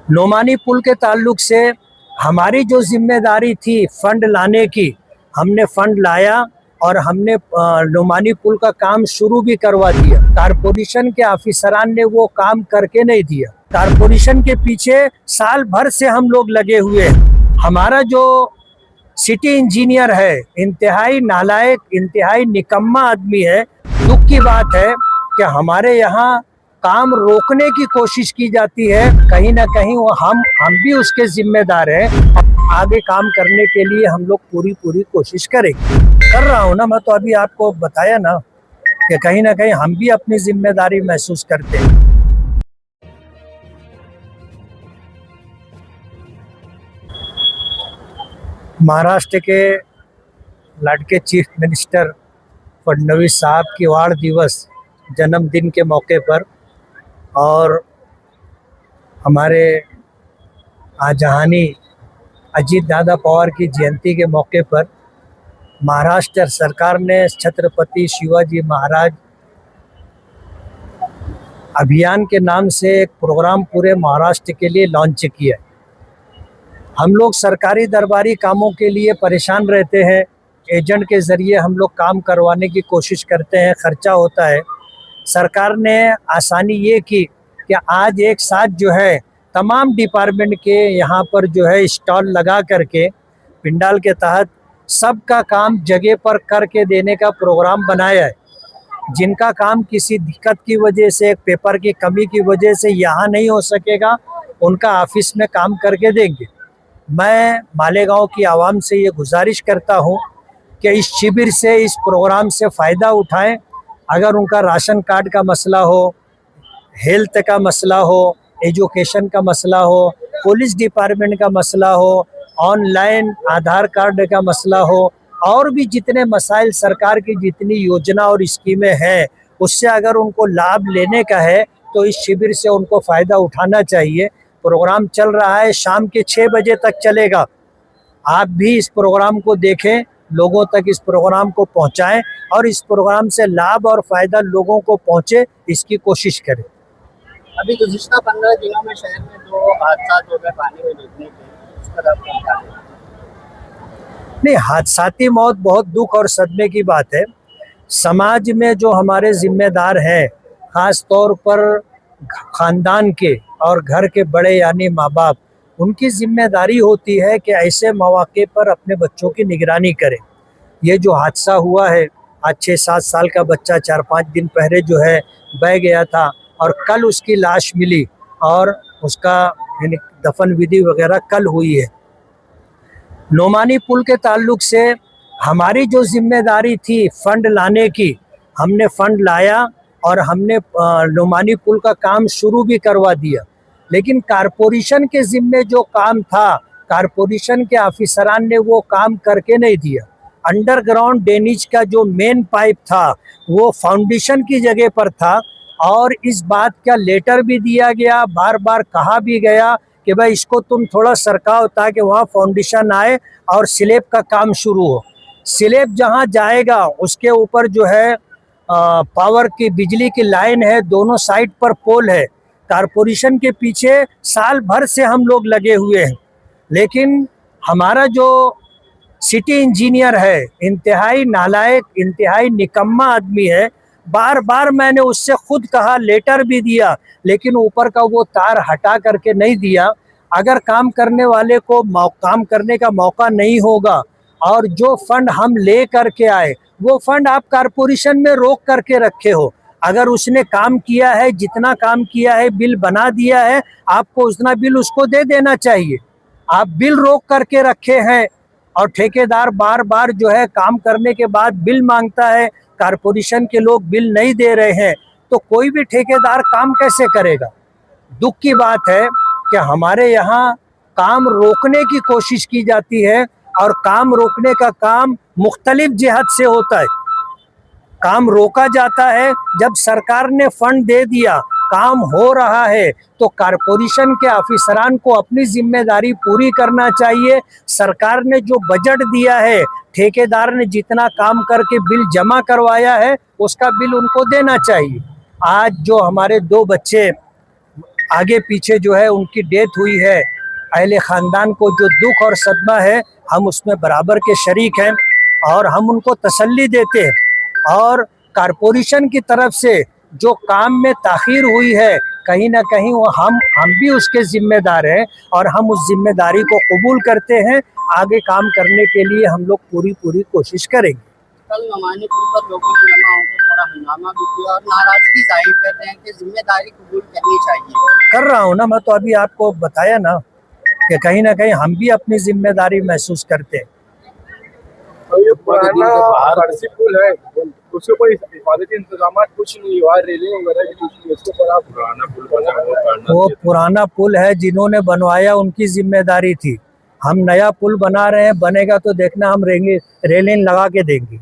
नोमानी पुल के ताल्लुक से हमारी जो जिम्मेदारी थी फंड लाने की, हमने फंड लाया और हमने नोमानी पुल का काम शुरू भी करवा दिया। कारपोरेशन के ऑफिसरान ने वो काम करके नहीं दिया। कारपोरेशन के पीछे साल भर से हम लोग लगे हुए हैं। हमारा जो सिटी इंजीनियर है इंतहाई नालायक, इंतहाई निकम्मा आदमी है। दुख की बात है कि हमारे यहाँ काम रोकने की कोशिश की जाती है। कहीं ना कहीं वो हम भी उसके जिम्मेदार हैं। आगे काम करने के लिए हम लोग पूरी कोशिश करेंगे। कर रहा हूँ ना, मैं तो अभी आपको बताया ना कि कहीं ना कहीं हम भी अपनी जिम्मेदारी महसूस करते हैं। महाराष्ट्र के लाडके चीफ मिनिस्टर फडणवीस साहब की वाड़ दिवस जन्मदिन के मौके पर और हमारे आजहानी अजीत दादा पवार की जयंती के मौके पर महाराष्ट्र सरकार ने छत्रपति शिवाजी महाराज अभियान के नाम से एक प्रोग्राम पूरे महाराष्ट्र के लिए लॉन्च किया। हम लोग सरकारी दरबारी कामों के लिए परेशान रहते हैं। एजेंट के ज़रिए हम लोग काम करवाने की कोशिश करते हैं, खर्चा होता है। सरकार ने आसानी ये की कि आज एक साथ जो है तमाम डिपार्टमेंट के यहाँ पर जो है स्टॉल लगा करके पिंडाल के तहत सबका काम जगह पर करके देने का प्रोग्राम बनाया है। जिनका काम किसी दिक्कत की वजह से, पेपर की कमी की वजह से यहाँ नहीं हो सकेगा, उनका ऑफिस में काम करके देंगे। मैं मालेगांव की आवाम से ये गुजारिश करता हूँ कि इस शिविर से, इस प्रोग्राम से फ़ायदा उठाएं। अगर उनका राशन कार्ड का मसला हो, हेल्थ का मसला हो, एजुकेशन का मसला हो, पुलिस डिपार्टमेंट का मसला हो, ऑनलाइन आधार कार्ड का मसला हो, और भी जितने मसाइल सरकार की जितनी योजना और स्कीमें हैं, उससे अगर उनको लाभ लेने का है तो इस शिविर से उनको फ़ायदा उठाना चाहिए। प्रोग्राम चल रहा है, शाम के 6 बजे तक चलेगा। आप भी इस प्रोग्राम को देखें, लोगों तक इस प्रोग्राम को पहुंचाएं और इस प्रोग्राम से लाभ और फ़ायदा लोगों को पहुंचे, इसकी कोशिश करें। अभी गुज़िश्ता 15 दिनों में शहर में 2 हादसा हो गए पानी में डूबने के, इस पर आप क्या कहें? नहीं, हादसाती मौत बहुत दुख और सदमे की बात है। समाज में जो हमारे जिम्मेदार हैं, ख़ास तौर पर ख़ानदान के और घर के बड़े यानी माँ बाप, उनकी जिम्मेदारी होती है कि ऐसे मौके पर अपने बच्चों की निगरानी करें। ये जो हादसा हुआ है, आज 6-7 साल का बच्चा 4-5 दिन पहले जो है बह गया था और कल उसकी लाश मिली और उसका दफन विधि वगैरह कल हुई है। नोमानी पुल के ताल्लुक से हमारी जो जिम्मेदारी थी फंड लाने की, हमने फंड लाया और हमने नोमानी पुल का काम शुरू भी करवा दिया। लेकिन कारपोरेशन के जिम्मे जो काम था, कारपोरेशन के ऑफिसरान ने वो काम करके नहीं दिया। अंडरग्राउंड ड्रेनेज का जो मेन पाइप था वो फाउंडेशन की जगह पर था और इस बात का लेटर भी दिया गया, बार बार कहा भी गया कि भाई इसको तुम थोड़ा सरकाओ ताकि वहाँ फाउंडेशन आए और स्लैब का काम शुरू हो। स्लैब जहाँ जाएगा उसके ऊपर जो है पावर की, बिजली की लाइन है, दोनों साइड पर पोल है। कारपोरेशन के पीछे साल भर से हम लोग लगे हुए हैं। लेकिन हमारा जो सिटी इंजीनियर है इंतहाई नालायक, इंतहाई निकम्मा आदमी है। बार बार मैंने उससे खुद कहा, लेटर भी दिया, लेकिन ऊपर का वो तार हटा करके नहीं दिया। अगर काम करने वाले को काम करने का मौका नहीं होगा और जो फंड हम ले करके आए वो फंड आप कारपोरेशन में रोक करके रखे हो। अगर उसने काम किया है, जितना काम किया है, बिल बना दिया है, आपको उतना बिल उसको दे देना चाहिए। आप बिल रोक करके रखे हैं और ठेकेदार बार बार जो है काम करने के बाद बिल मांगता है, कारपोरेशन के लोग बिल नहीं दे रहे हैं, तो कोई भी ठेकेदार काम कैसे करेगा। दुख की बात है कि हमारे यहाँ काम रोकने की कोशिश की जाती है और काम रोकने का काम मुख्तलिफ जिहत से होता है। काम रोका जाता है जब सरकार ने फंड दे दिया, काम हो रहा है, तो कारपोरेशन के ऑफिसरान को अपनी जिम्मेदारी पूरी करना चाहिए। सरकार ने जो बजट दिया है, ठेकेदार ने जितना काम करके बिल जमा करवाया है, उसका बिल उनको देना चाहिए। आज जो हमारे 2 बच्चे आगे पीछे जो है उनकी डेथ हुई है, अहले ख़ानदान को जो दुख और सदमा है, हम उसमें बराबर के शरीक हैं और हम उनको तसल्ली देते हैं। और कारपोरेशन की तरफ से जो काम में ताख़ीर हुई है, कहीं ना कहीं वो हम भी उसके ज़िम्मेदार हैं और हम उस जिम्मेदारी को कबूल करते हैं। आगे काम करने के लिए हम लोग पूरी कोशिश करेंगे। कल नमानीपुर पर लोगों ने जमा होकर थोड़ा हंगामा भी किया और नाराजगी जाहिर करते हैं कि जिम्मेदारी कबूल करनी चाहिए। कर रहा हूँ ना, मैं तो अभी आपको बताया ना कि कहीं ना कहीं हम भी अपनी जिम्मेदारी महसूस करते हैं। तो ये पुराना फारसी पुल है, उसके ऊपर हिफाजती इंतजाम कुछ नहीं हुआ, रेलिंग वगैरह की कुछ नहीं, उसके ऊपर आप पुराना पुल बना वो पुराना पुल है, जिन्होंने बनवाया उनकी जिम्मेदारी थी। हम नया पुल बना रहे हैं, बनेगा तो देखना हम रेलिंग लगा के देंगे।